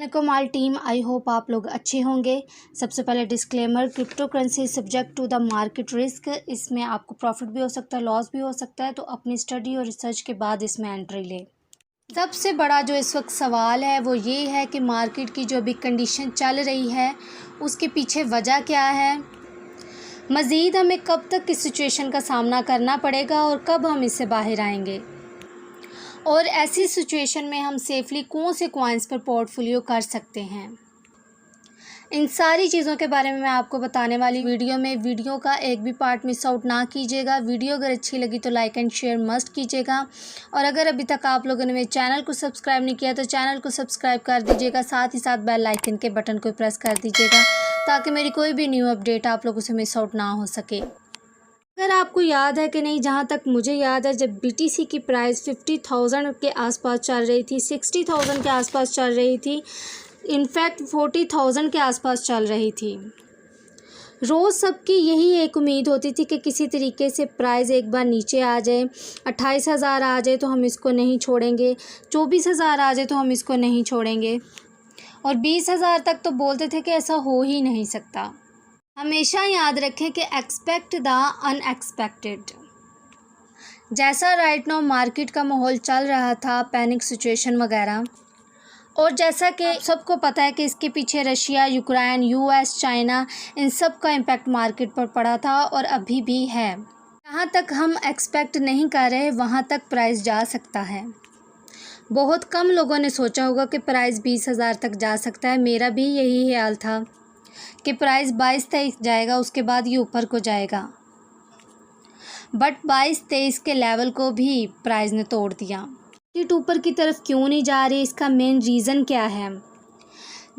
कमाल team, I hope आप लोग अच्छे होंगे। सबसे पहले disclaimer, crypto currency subject to the market risk. इसमें आपको प्रॉफिट भी हो सकता है, लॉस भी हो सकता है, तो अपनी स्टडी और रिसर्च के बाद इसमें एंट्री लें। सबसे बड़ा जो इस वक्त सवाल है वो ये है कि मार्केट की जो अभी कंडीशन चल रही है उसके पीछे वजह क्या है, मज़ीद हमें कब तक इस सिचुएशन का सामना करना पड़ेगा और कब हम इससे बाहर आएंगे, और ऐसी सिचुएशन में हम सेफली कौन से कॉइन्स पर पोर्टफोलियो कर सकते हैं। इन सारी चीज़ों के बारे में मैं आपको बताने वाली वीडियो का एक भी पार्ट मिस आउट ना कीजिएगा। वीडियो अगर अच्छी लगी तो लाइक एंड शेयर मस्ट कीजिएगा, और अगर अभी तक आप लोगों ने मेरे चैनल को सब्सक्राइब नहीं किया तो चैनल को सब्सक्राइब कर दीजिएगा, साथ ही साथ बेल आइकन के बटन को प्रेस कर दीजिएगा ताकि मेरी कोई भी न्यू अपडेट आप लोगों से मिस आउट ना हो सके। अगर आपको याद है कि नहीं, जहाँ तक मुझे याद है जब BTC की प्राइस 50,000 के आसपास चल रही थी, 60,000 के आसपास चल रही थी, इनफैक्ट 40,000 के आसपास चल रही थी, रोज़ सबकी यही एक उम्मीद होती थी कि किसी तरीके से प्राइस एक बार नीचे आ जाए, 28,000 आ जाए तो हम इसको नहीं छोड़ेंगे, 24,000 आ जाए तो हम इसको नहीं छोड़ेंगे, और 20,000 तक तो बोलते थे कि ऐसा हो ही नहीं सकता। हमेशा याद रखें कि एक्सपेक्ट द अनएक्सपेक्टेड। जैसा राइट नाउ मार्केट का माहौल चल रहा था, पैनिक सिचुएशन वगैरह, और जैसा कि सबको पता है कि इसके पीछे रशिया, यूक्रेन, US, चाइना, इन सब का इम्पैक्ट मार्केट पर पड़ा था और अभी भी है। जहाँ तक हम एक्सपेक्ट नहीं कर रहे वहाँ तक प्राइस जा सकता है। बहुत कम लोगों ने सोचा होगा कि प्राइस 20,000 तक जा सकता है। मेरा भी यही ख्याल था कि प्राइस 22-23 जाएगा, उसके बाद ये ऊपर को जाएगा, बट 22-23 के लेवल को भी प्राइस ने तोड़ दिया। मार्केट ऊपर की तरफ क्यों नहीं जा रही, इसका मेन रीज़न क्या है?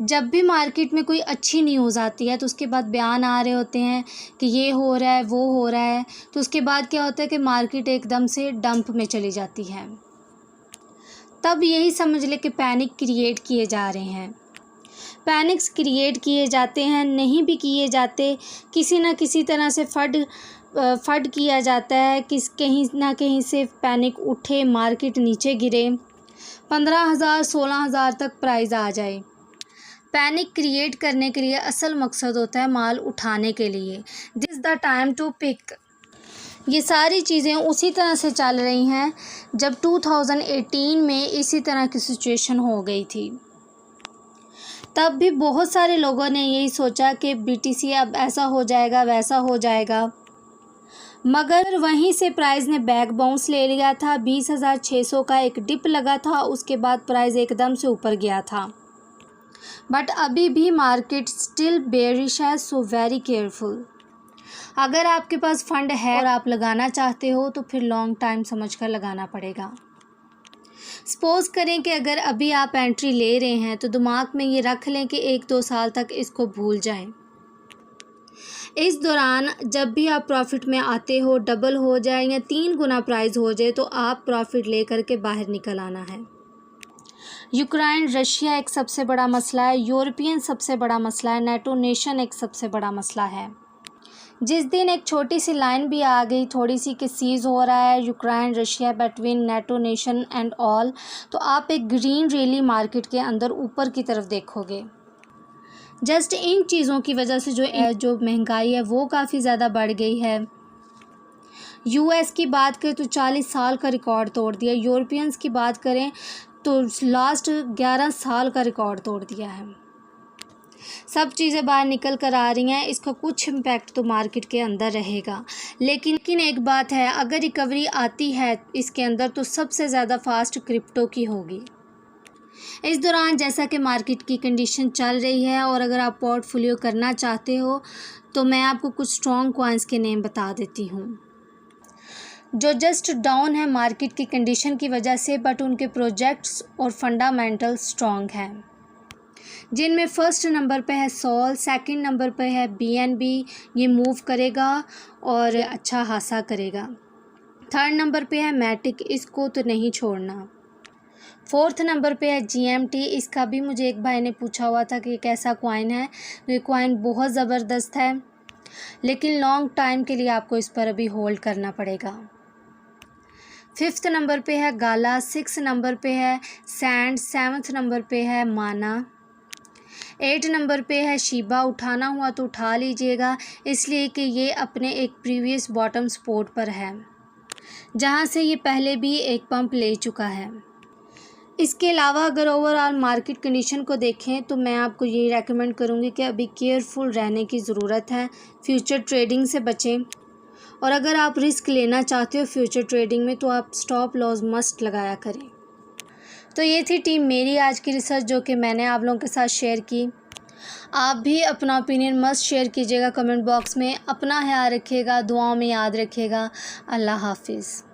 जब भी मार्केट में कोई अच्छी न्यूज़ आती है तो उसके बाद बयान आ रहे होते हैं कि ये हो रहा है, वो हो रहा है, तो उसके बाद क्या होता है कि मार्केट एकदम से डंप में चली जाती है। तब यही समझ ले कि पैनिक क्रिएट किए जा रहे हैं। पैनिक्स क्रिएट किए जाते हैं, नहीं भी किए जाते, किसी ना किसी तरह से फड किया जाता है, कहीं ना कहीं से पैनिक उठे, मार्केट नीचे गिरे, 15,000 16,000 तक प्राइस आ जाए। पैनिक क्रिएट करने के लिए असल मकसद होता है माल उठाने के लिए। This the time to pick. ये सारी चीज़ें उसी तरह से चल रही हैं जब 2018 में इसी तरह की सिचुएशन हो गई थी। तब भी बहुत सारे लोगों ने यही सोचा कि BTC अब ऐसा हो जाएगा, वैसा हो जाएगा, मगर वहीं से प्राइस ने बैक बाउंस ले लिया था। 20,600 का एक डिप लगा था, उसके बाद प्राइस एकदम से ऊपर गया था, बट अभी भी मार्केट स्टिल बेरिश है, सो वेरी केयरफुल। अगर आपके पास फंड है और आप लगाना चाहते हो तो फिर लॉन्ग टाइम समझकर लगाना पड़ेगा। सपोज़ करें कि अगर अभी आप एंट्री ले रहे हैं तो दिमाग में ये रख लें कि 1-2 साल तक इसको भूल जाएं। इस दौरान जब भी आप प्रॉफिट में आते हो, डबल हो जाए या 3 गुना प्राइस हो जाए तो आप प्रॉफिट ले करके बाहर निकल आना है। यूक्रेन, रशिया एक सबसे बड़ा मसला है, यूरोपियन सबसे बड़ा मसला है, नेटो नेशन एक सबसे बड़ा मसला है। जिस दिन एक छोटी सी लाइन भी आ गई थोड़ी सी कि सीज़ हो रहा है Ukraine Russia between NATO nation and all, तो आप एक ग्रीन रैली मार्केट के अंदर ऊपर की तरफ देखोगे। जस्ट इन चीज़ों की वजह से जो महंगाई है वो काफ़ी ज़्यादा बढ़ गई है। US की बात करें तो 40 साल का रिकॉर्ड तोड़ दिया, यूरोपियंस की बात करें तो लास्ट 11 साल का रिकॉर्ड तोड़ दिया है। सब चीज़ें बाहर निकल कर आ रही हैं, इसका कुछ इम्पैक्ट तो मार्केट के अंदर रहेगा, लेकिन एक बात है, अगर रिकवरी आती है इसके अंदर तो सबसे ज़्यादा फास्ट क्रिप्टो की होगी। इस दौरान जैसा कि मार्केट की कंडीशन चल रही है और अगर आप पोर्टफोलियो करना चाहते हो तो मैं आपको कुछ स्ट्रॉन्ग कॉइन्स के नेम बता देती हूँ जो जस्ट डाउन है मार्केट की कंडीशन की वजह से, बट उनके प्रोजेक्ट्स और फंडामेंटल स्ट्रॉन्ग हैं, जिनमें फर्स्ट नंबर पे है सोल, सेकंड नंबर पे है BNB, ये मूव करेगा और अच्छा खासा करेगा। थर्ड नंबर पे है मैटिक, इसको तो नहीं छोड़ना। फोर्थ नंबर पे है GMT, इसका भी मुझे एक भाई ने पूछा हुआ था कि ये कैसा कॉइन है, तो ये कॉइन बहुत ज़बरदस्त है, लेकिन लॉन्ग टाइम के लिए आपको इस पर अभी होल्ड करना पड़ेगा। 5th नंबर पे है गाला, 6 नंबर पे है सैंड, 7th नंबर पे है माना, 8 नंबर पे है शीबा। उठाना हुआ तो उठा लीजिएगा, इसलिए कि ये अपने एक प्रीवियस बॉटम स्पॉट पर है, जहाँ से ये पहले भी एक पंप ले चुका है। इसके अलावा अगर ओवरऑल मार्केट कंडीशन को देखें तो मैं आपको यही रेकमेंड करूँगी कि अभी केयरफुल रहने की ज़रूरत है, फ्यूचर ट्रेडिंग से बचें। और अगर आप रिस्क लेना चाहते हो फ्यूचर ट्रेडिंग में तो आप स्टॉप लॉस मस्ट लगाया करें। तो ये थी टीम मेरी आज की रिसर्च जो कि मैंने आप लोगों के साथ शेयर की। आप भी अपना ओपिनियन मस्ट शेयर कीजिएगा कमेंट बॉक्स में। अपना ख्याल रखिएगा, दुआओं में याद रखिएगा। अल्लाह हाफिज़।